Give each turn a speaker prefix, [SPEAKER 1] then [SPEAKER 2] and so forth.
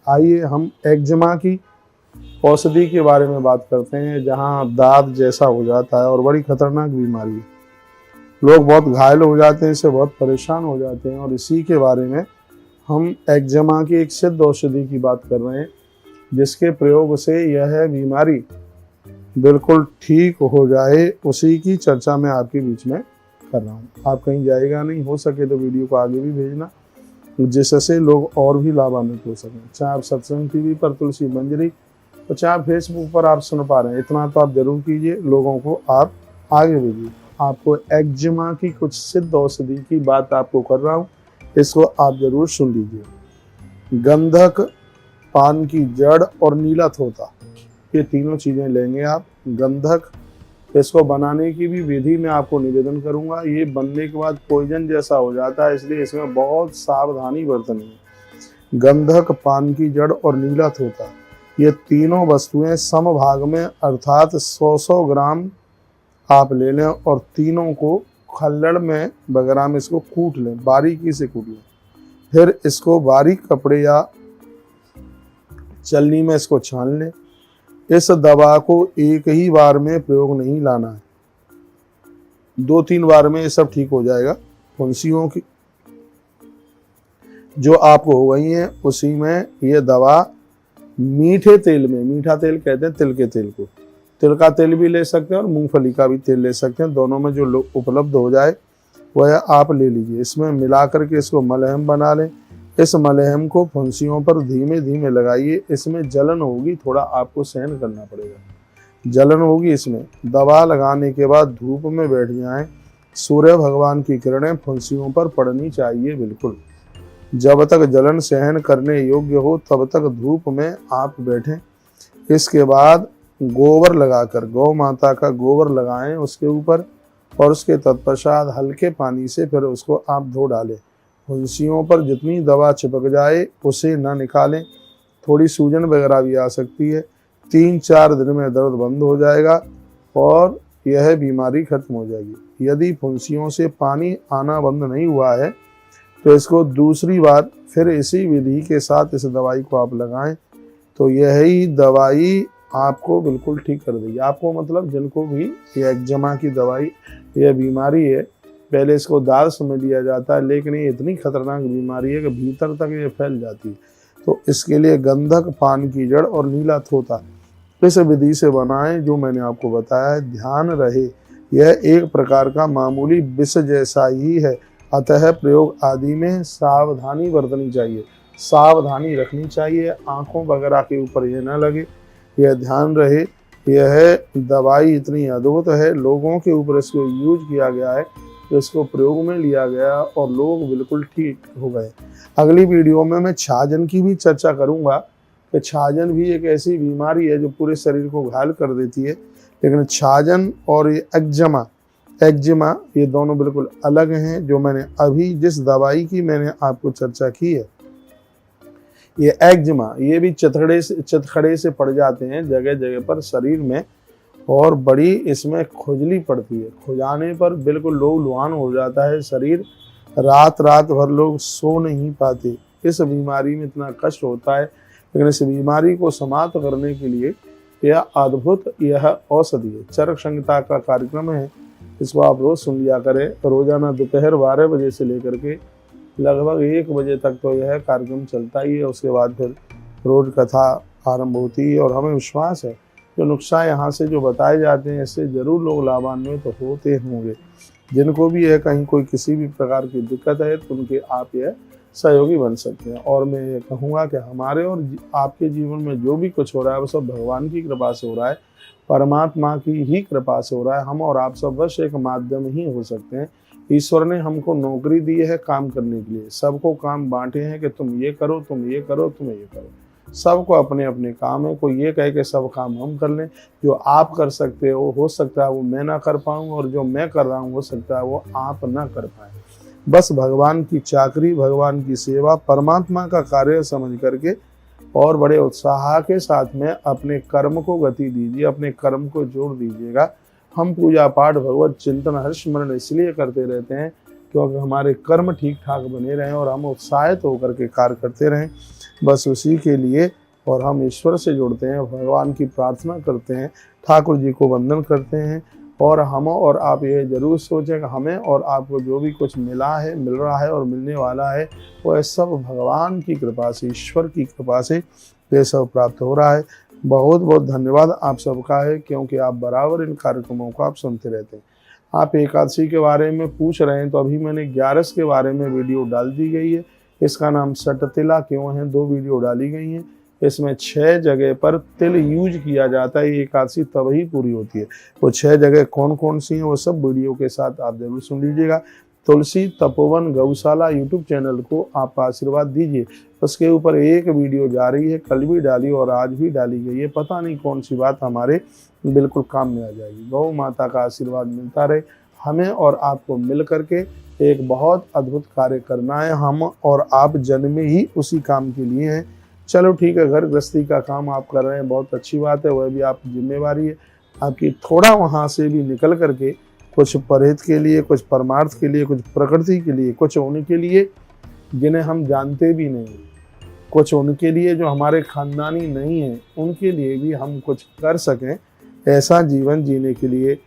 [SPEAKER 1] आइए हम एक्जिमा की औषधि के बारे में बात करते हैं, जहां दाद जैसा हो जाता है और बड़ी खतरनाक बीमारी है। लोग बहुत घायल हो जाते हैं, इससे बहुत परेशान हो जाते हैं, और इसी के बारे में हम एक्जिमा की एक सिद्ध औषधि की बात कर रहे हैं, जिसके प्रयोग से यह बीमारी बिल्कुल ठीक हो जाए, उसी की चर्चा मैं आपके बीच में कर रहा हूँ। आप कहीं जाएगा नहीं, हो सके तो वीडियो को आगे भी भेजना, जिससे लोग और भी लाभान्वित हो सकें। चाहे आप सत्संग टीवी पर तुलसी मंजरी, तो चाहे फेसबुक पर आप सुन पा रहे हैं, इतना तो आप जरूर कीजिए, लोगों को आप आगे भेजिए। आपको एक्जिमा की कुछ सिद्ध औषधि की बात आपको कर रहा हूँ, इसको आप जरूर सुन लीजिए। गंधक, पान की जड़ और नीला थोता, ये तीनों चीजें लेंगे आप। गंधक, इसको बनाने की भी विधि मैं आपको निवेदन करूंगा। ये बनने के बाद पॉइजन जैसा हो जाता है, इसलिए इसमें बहुत सावधानी बरतनी है। गंधक, पान की जड़ और नीला थोता, ये तीनों वस्तुएं समभाग में अर्थात 100-100 ग्राम आप ले लें और तीनों को खल्लड़ में वगैरह में इसको कूट लें, बारीकी से कूट लें। फिर इसको बारीक कपड़े या चलनी में इसको छान लें। इस दवा को एक ही बार में प्रयोग नहीं लाना है, 2-3 बार में ये सब ठीक हो जाएगा। फुंसियों की जो आपको हो गई हैं, उसी में ये दवा मीठे तेल में, मीठा तेल कहते हैं तिल के तेल को, तिल का तेल भी ले सकते हैं और मूंगफली का भी तेल ले सकते हैं, दोनों में जो उपलब्ध हो जाए वह आप ले लीजिए। इसमें मिला करके इसको मलहम बना लें। इस मलहम को फुंसियों पर धीमे धीमे लगाइए। इसमें जलन होगी, थोड़ा आपको सहन करना पड़ेगा, जलन होगी इसमें। दवा लगाने के बाद धूप में बैठ जाएं। सूर्य भगवान की किरणें फुंसियों पर पड़नी चाहिए बिल्कुल। जब तक जलन सहन करने योग्य हो तब तक धूप में आप बैठें। इसके बाद गोबर लगाकर, गौ माता का गोबर लगाएं उसके ऊपर, और उसके तत्पश्चात हल्के पानी से फिर उसको आप धो डालें। फुंसियों पर जितनी दवा चिपक जाए उसे ना निकालें, थोड़ी सूजन वगैरह भी आ सकती है। 3-4 दिन में दर्द बंद हो जाएगा और यह बीमारी खत्म हो जाएगी। यदि फुंसियों से पानी आना बंद नहीं हुआ है तो इसको दूसरी बार फिर इसी विधि के साथ इस दवाई को आप लगाएं, तो यही दवाई आपको बिल्कुल ठीक कर देगी। आपको मतलब जिनको भी ये एक्जिमा की दवाई, यह बीमारी है, पहले इसको दाद समझ लिया जाता है, लेकिन ये इतनी खतरनाक बीमारी है कि भीतर तक ये फैल जाती है। तो इसके लिए गंधक, पान की जड़ और नीला थोता इस विधि से बनाएं जो मैंने आपको बताया है। ध्यान रहे यह एक प्रकार का मामूली विष जैसा ही है, अतः प्रयोग आदि में सावधानी बरतनी चाहिए, सावधानी रखनी चाहिए। आंखों वगैरह के ऊपर यह न लगे, यह ध्यान रहे। यह दवाई इतनी अद्भुत है, लोगों के ऊपर इसको यूज किया गया है, तो इसको प्रयोग में लिया गया और लोग बिल्कुल ठीक हो गए। अगली वीडियो में मैं छाजन की भी चर्चा करूंगा कि छाजन भी एक ऐसी बीमारी है जो पूरे शरीर को घायल कर देती है, लेकिन छाजन और ये एक्जिमा ये दोनों बिल्कुल अलग हैं। जो मैंने अभी जिस दवाई की मैंने आपको चर्चा की है, ये एक्जिमा, ये भी चितखड़े से पड़ जाते हैं जगह जगह पर शरीर में, और बड़ी इसमें खुजली पड़ती है। खुजाने पर बिल्कुल लहूलुहान हो जाता है शरीर, रात भर लोग सो नहीं पाते। इस बीमारी में इतना कष्ट होता है, लेकिन इस बीमारी को समाप्त करने के लिए यह अद्भुत यह औषधि है। चरक संहिता का कार्यक्रम है, इसको आप रोज सुन लिया करें। रोजाना दोपहर 12 बजे से लेकर के लगभग 1 बजे तक तो यह कार्यक्रम चलता ही है। उसके बाद फिर रोज कथा आरंभ होती है, और हमें विश्वास है जो नुस्खा यहाँ से जो बताए जाते हैं, इससे जरूर लोग लाभान्वित तो होते होंगे। जिनको भी है कहीं कोई किसी भी प्रकार की दिक्कत है, तो उनके आप यह सहयोगी बन सकते हैं। और मैं ये कहूँगा कि हमारे और आपके जीवन में जो भी कुछ हो रहा है वो सब भगवान की कृपा से हो रहा है, परमात्मा की ही कृपा से हो रहा है। हम और आप सब बस एक माध्यम ही हो सकते हैं। ईश्वर ने हमको नौकरी दी है काम करने के लिए, सबको काम बांटे हैं कि तुम ये करो, तुम ये करो, तुम ये करो। सबको अपने अपने काम है। कोई ये कहे कि सब काम हम कर लें, जो आप कर सकते हो सकता है वो मैं ना कर पाऊँ, और जो मैं कर रहा हूँ हो सकता है वो आप ना कर पाए। बस भगवान की चाकरी, भगवान की सेवा, परमात्मा का कार्य समझ करके और बड़े उत्साह के साथ में अपने कर्म को गति दीजिए, अपने कर्म को जोड़ दीजिएगा। हम पूजा पाठ, भगवत चिंतन, हर्ष स्मरण इसलिए करते रहते हैं क्योंकि हमारे कर्म ठीक ठाक बने रहें और हम उत्साहित होकर के कार्य करते रहें। बस उसी के लिए। और हम ईश्वर से जुड़ते हैं, भगवान की प्रार्थना करते हैं, ठाकुर जी को वंदन करते हैं। और हम और आप ये जरूर सोचें कि हमें और आपको जो भी कुछ मिला है, मिल रहा है और मिलने वाला है, वो सब भगवान की कृपा से, ईश्वर की कृपा से ये सब प्राप्त हो रहा है। बहुत बहुत धन्यवाद आप सबका है, क्योंकि आप बराबर इन कार्यक्रमों को आप सुनते रहते हैं। आप एकादशी के बारे में पूछ रहे हैं, तो अभी मैंने 11 के बारे में वीडियो डाल दी गई है। इसका नाम सटतिला क्यों है, 2 वीडियो डाली गई हैं। इसमें 6 जगह पर तिल यूज किया जाता है, ये एकादशी तब ही पूरी होती है। वो 6 जगह कौन कौन सी हैं, वो सब वीडियो के साथ आप जरूर सुन लीजिएगा। तुलसी तपोवन गौशाला यूट्यूब चैनल को आप आशीर्वाद दीजिए। उसके ऊपर एक वीडियो जा रही है, कल भी डाली और आज भी डाली गई है। पता नहीं कौन सी बात हमारे बिल्कुल काम में आ जाएगी। गौ माता का आशीर्वाद मिलता रहे हमें और आपको मिल करके। एक बहुत अद्भुत कार्य करना है, हम और आप जन्मे ही उसी काम के लिए हैं। चलो ठीक है, घर गृहस्थी का काम आप कर रहे हैं, बहुत अच्छी बात है, वह भी आपकी जिम्मेवारी है आपकी। थोड़ा वहाँ से भी निकल करके कुछ परहित के लिए, कुछ परमार्थ के लिए, कुछ प्रकृति के लिए, कुछ उनके लिए जिन्हें हम जानते भी नहीं, कुछ उनके लिए जो हमारे खानदानी नहीं है, उनके लिए भी हम कुछ कर सकें। ऐसा जीवन जीने के लिए